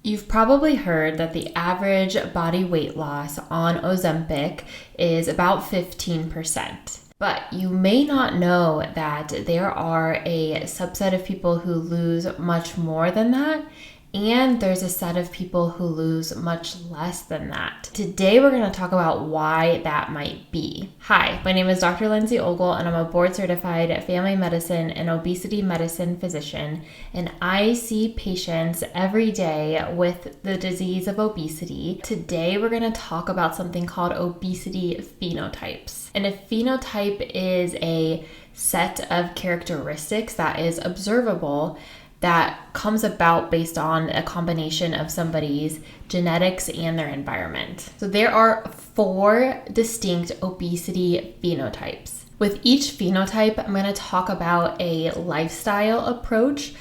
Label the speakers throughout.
Speaker 1: You've probably heard that the average body weight loss on Ozempic is about 15%. But you may not know that there are a subset of people who lose much more than that, and there's a set of people who lose much less than that. Today, we're going to talk about why that might be. Hi, my name is Dr. Lindsay Ogle, and I'm a board-certified family medicine and obesity medicine physician, and I see patients every day with the disease of obesity. Today, we're going to talk about something called obesity phenotypes. And a phenotype is a set of characteristics that is observable that comes about based on a combination of somebody's genetics and their environment. So there are 4 distinct obesity phenotypes. With each phenotype, I'm going to talk about a lifestyle approach,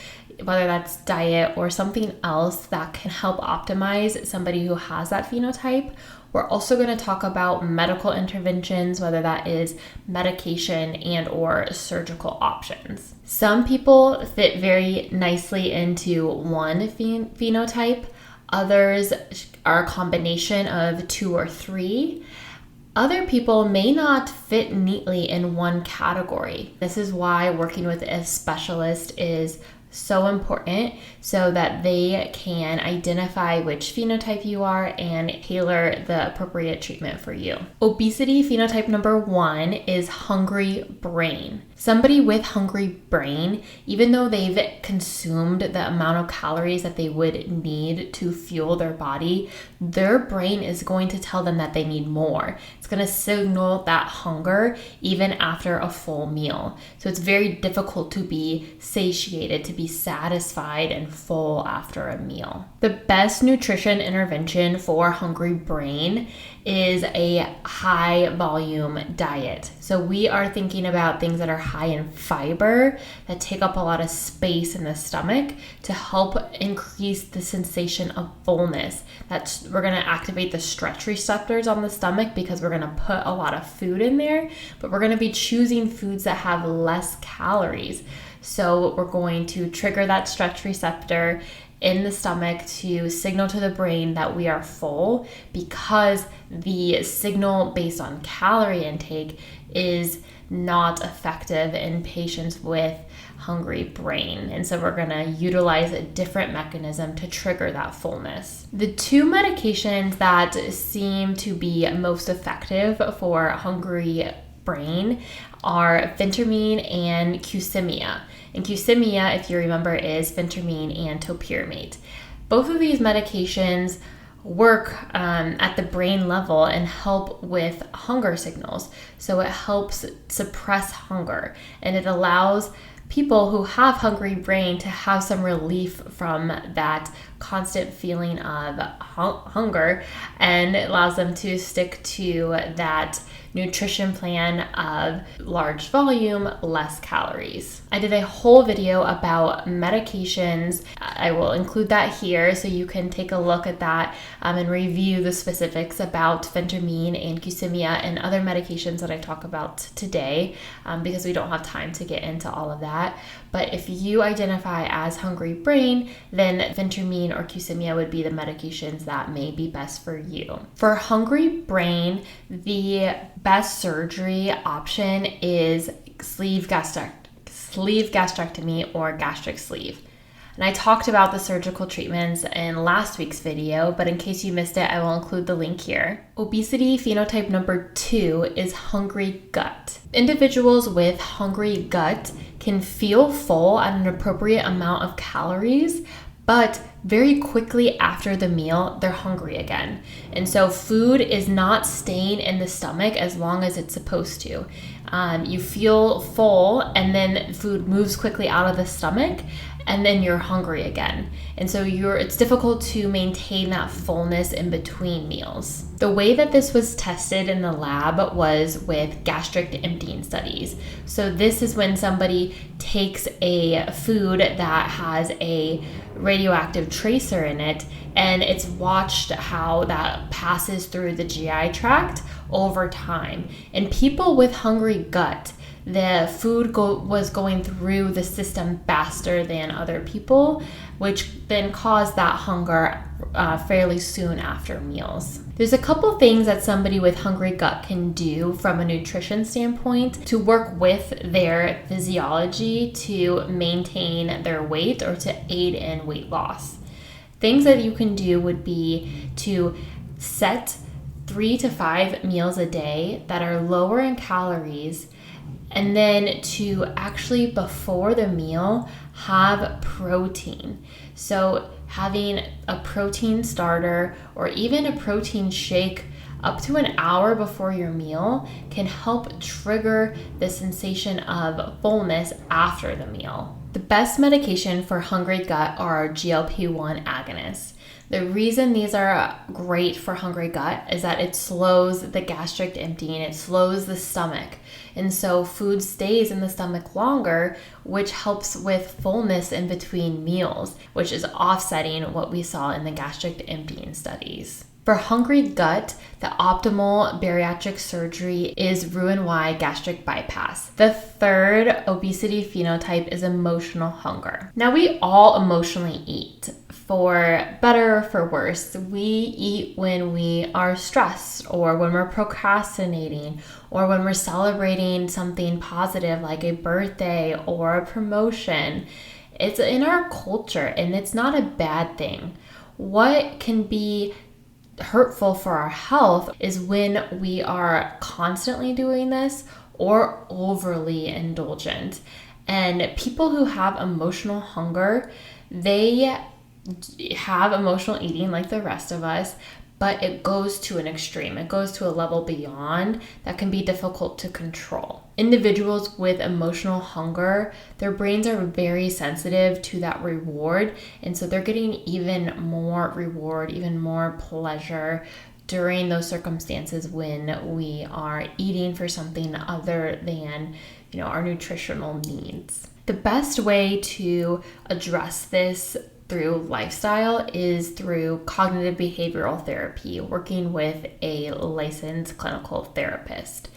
Speaker 1: whether that's diet or something else that can help optimize somebody who has that phenotype. We're also going to talk about medical interventions, whether that is medication and or surgical options. Some people fit very nicely into one phenotype. Others are a combination of 2 or 3. Other people may not fit neatly in one category. This is why working with a specialist is so important, so that they can identify which phenotype you are and tailor the appropriate treatment for you. Obesity phenotype number 1 is hungry brain. Somebody with hungry brain, even though they've consumed the amount of calories that they would need to fuel their body, their brain is going to tell them that they need more. It's going to signal that hunger even after a full meal. So it's very difficult to be satiated, to be satisfied and full after a meal. The best nutrition intervention for hungry brain is a high volume diet. So we are thinking about things that are high in fiber, that take up a lot of space in the stomach to help increase the sensation of fullness. We're going to activate the stretch receptors on the stomach because we're going to put a lot of food in there, but we're going to be choosing foods that have less calories. So we're going to trigger that stretch receptor in the stomach to signal to the brain that we are full, because the signal based on calorie intake is not effective in patients with hungry brain. And so we're going to utilize a different mechanism to trigger that fullness. The 2 medications that seem to be most effective for hungry brain are phentermine and Qsymia. And Qsymia, if you remember, is phentermine and topiramate. Both of these medications work at the brain level and help with hunger signals. So it helps suppress hunger, and it allows people who have hungry brain to have some relief from that constant feeling of hunger, and it allows them to stick to that nutrition plan of large volume, less calories. I did a whole video about medications. I will include that here so you can take a look at that and review the specifics about phentermine and Qsymia and other medications that I talk about today, because we don't have time to get into all of that. But if you identify as hungry brain, then phentermine or Qsymia would be the medications that may be best for you. For hungry brain, the best surgery option is sleeve gastrectomy or gastric sleeve. And I talked about the surgical treatments in last week's video, but in case you missed it, I will include the link here. Obesity phenotype number 2 is hungry gut. Individuals with hungry gut can feel full at an appropriate amount of calories, but very quickly after the meal, they're hungry again. And so food is not staying in the stomach as long as it's supposed to. You feel full, and then food moves quickly out of the stomach, and then you're hungry again. And so it's difficult to maintain that fullness in between meals. The way that this was tested in the lab was with gastric emptying studies. So this is when somebody takes a food that has a radioactive tracer in it, and it's watched how that passes through the GI tract over time. And people with hungry gut, the food was going through the system faster than other people, which then cause that hunger fairly soon after meals. There's a couple things that somebody with hungry gut can do from a nutrition standpoint to work with their physiology to maintain their weight or to aid in weight loss. Things that you can do would be to set 3 to 5 meals a day that are lower in calories, and then to actually before the meal have protein. So having a protein starter or even a protein shake up to an hour before your meal can help trigger the sensation of fullness after the meal. The best medication for hungry gut are GLP-1 agonists. The reason these are great for hungry gut is that it slows the gastric emptying, it slows the stomach. And so food stays in the stomach longer, which helps with fullness in between meals, which is offsetting what we saw in the gastric emptying studies. For hungry gut, the optimal bariatric surgery is Roux-en-Y gastric bypass. The third obesity phenotype is emotional hunger. Now, we all emotionally eat, for better or for worse. We eat when we are stressed or when we're procrastinating or when we're celebrating something positive like a birthday or a promotion. It's in our culture and it's not a bad thing. What can be hurtful for our health is when we are constantly doing this or overly indulgent. And people who have emotional hunger, they have emotional eating like the rest of us, but it goes to an extreme. It goes to a level beyond that can be difficult to control. Individuals with emotional hunger, their brains are very sensitive to that reward, and so they're getting even more reward, even more pleasure during those circumstances when we are eating for something other than, our nutritional needs. The best way to address this through lifestyle is through cognitive behavioral therapy, working with a licensed clinical therapist.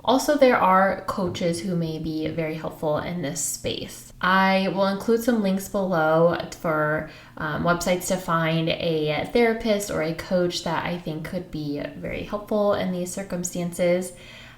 Speaker 1: Also, there are coaches who may be very helpful in this space. I will include some links below for websites to find a therapist or a coach that I think could be very helpful in these circumstances.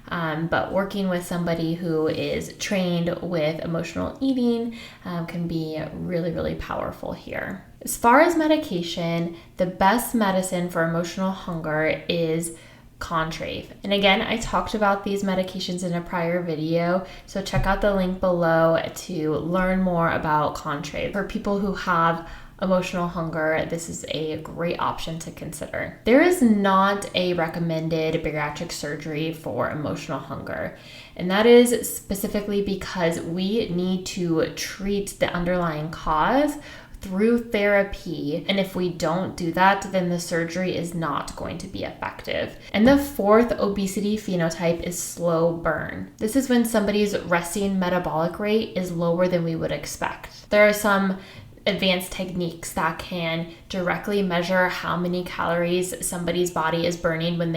Speaker 1: But working with somebody who is trained with emotional eating can be really, really powerful here. As far as medication, the best medicine for emotional hunger is Contrave. And again, I talked about these medications in a prior video, so check out the link below to learn more about Contrave. For people who have emotional hunger, this is a great option to consider. There is not a recommended bariatric surgery for emotional hunger, and that is specifically because we need to treat the underlying cause through therapy, and if we don't do that, then the surgery is not going to be effective. And the fourth obesity phenotype is slow burn. This is when somebody's resting metabolic rate is lower than we would expect. There are some advanced techniques that can directly measure how many calories somebody's body is burning when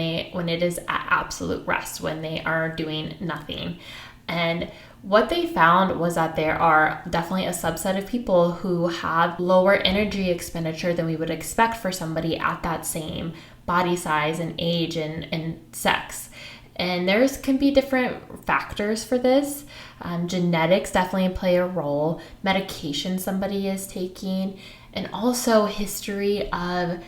Speaker 1: it is at absolute rest, when they are doing nothing. And what they found was that there are definitely a subset of people who have lower energy expenditure than we would expect for somebody at that same body size and age and sex. And there can be different factors for this. Genetics definitely play a role, medication somebody is taking, and also history of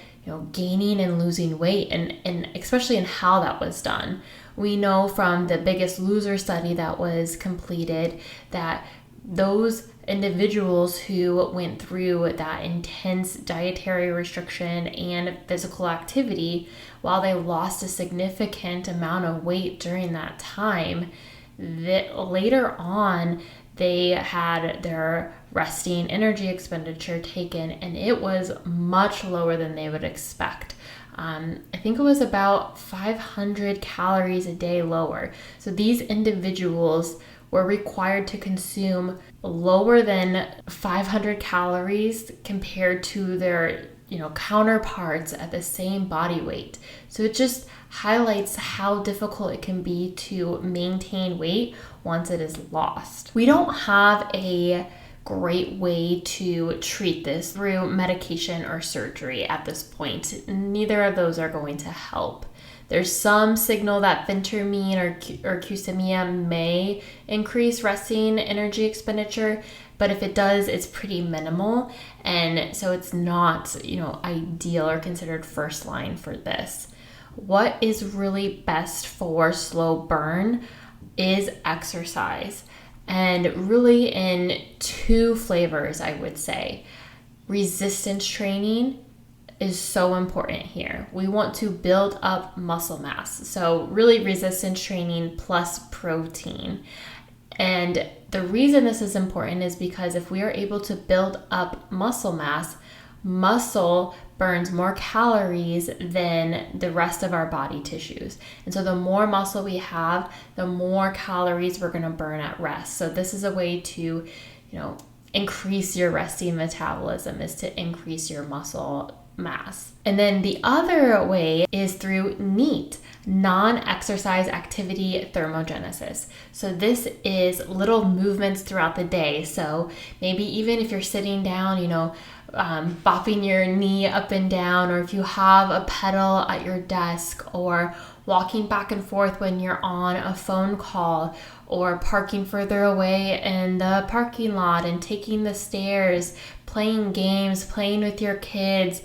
Speaker 1: gaining and losing weight, and especially in how that was done. We know from the Biggest Loser study that was completed that those individuals who went through that intense dietary restriction and physical activity, while they lost a significant amount of weight during that time, that later on they had their resting energy expenditure taken, and it was much lower than they would expect. I think it was about 500 calories a day lower. So these individuals were required to consume lower than 500 calories compared to their counterparts at the same body weight. So it just highlights how difficult it can be to maintain weight once it is lost. We don't have a great way to treat this through medication or surgery at this point. Neither of those are going to help. There's some signal that phentermine or glucosamine may increase resting energy expenditure, but if it does, it's pretty minimal. And so it's not, ideal or considered first line for this. What is really best for slow burn is exercise. And really in two flavors, I would say. Resistance training is so important here. We want to build up muscle mass. So really resistance training plus protein. And the reason this is important is because if we are able to build up muscle mass, muscle burns more calories than the rest of our body tissues. And so the more muscle we have, the more calories we're going to burn at rest. So this is a way to, increase your resting metabolism, is to increase your muscle mass. And then the other way is through NEAT, non-exercise activity thermogenesis. So this is little movements throughout the day. So maybe even if you're sitting down, bopping your knee up and down, or if you have a pedal at your desk, or walking back and forth when you're on a phone call, or parking further away in the parking lot and taking the stairs, playing games, playing with your kids,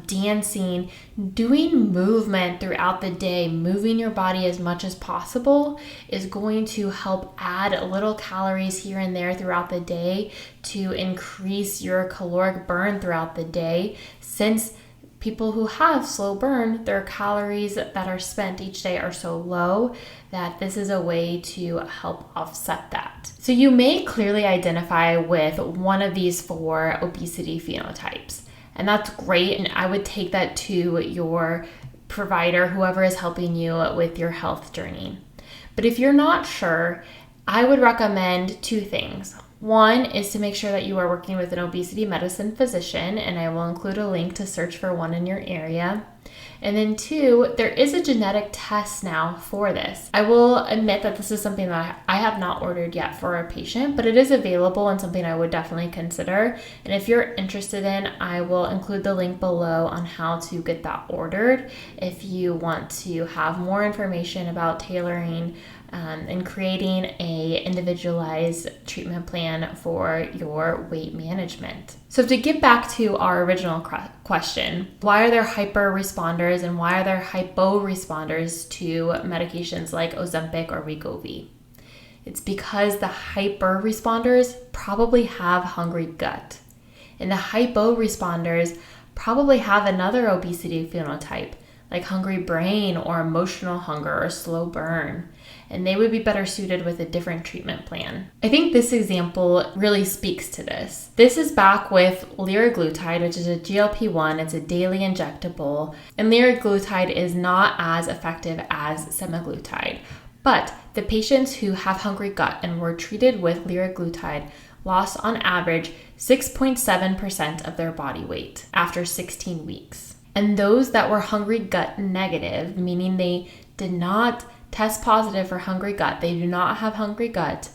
Speaker 1: dancing, doing movement throughout the day, moving your body as much as possible is going to help add little calories here and there throughout the day to increase your caloric burn throughout the day. Since people who have slow burn, their calories that are spent each day are so low that this is a way to help offset that. So you may clearly identify with one of these 4 obesity phenotypes. And that's great. And I would take that to your provider, whoever is helping you with your health journey. But if you're not sure, I would recommend 2 things. One is to make sure that you are working with an obesity medicine physician, and I will include a link to search for one in your area. And then 2, there is a genetic test now for this. I will admit that this is something that I have not ordered yet for a patient, but it is available and something I would definitely consider. And if you're interested in, I will include the link below on how to get that ordered if you want to have more information about tailoring and creating a individualized treatment plan for your weight management. So to get back to our original question, why are there hyper responders and why are there hypo responders to medications like Ozempic or Wegovy? It's because the hyper responders probably have hungry gut, and the hypo responders probably have another obesity phenotype like hungry brain or emotional hunger or slow burn, and they would be better suited with a different treatment plan. I think this example really speaks to this. This is back with liraglutide, which is a GLP-1. It's a daily injectable, and liraglutide is not as effective as semaglutide. But the patients who have hungry gut and were treated with liraglutide lost on average 6.7% of their body weight after 16 weeks. And those that were hungry gut negative, meaning they did not test positive for hungry gut, they do not have hungry gut,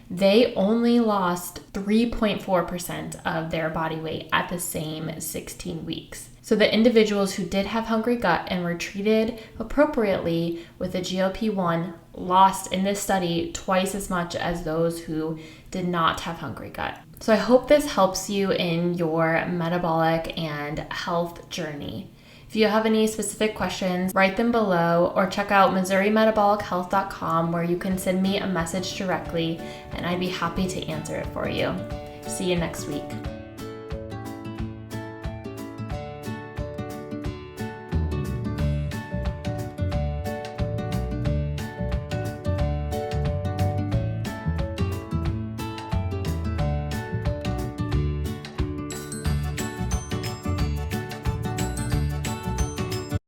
Speaker 1: they only lost 3.4% of their body weight at the same 16 weeks. So the individuals who did have hungry gut and were treated appropriately with a GLP-1 lost in this study twice as much as those who did not have hungry gut. So I hope this helps you in your metabolic and health journey. If you have any specific questions, write them below or check out MissouriMetabolicHealth.com where you can send me a message directly and I'd be happy to answer it for you. See you next week.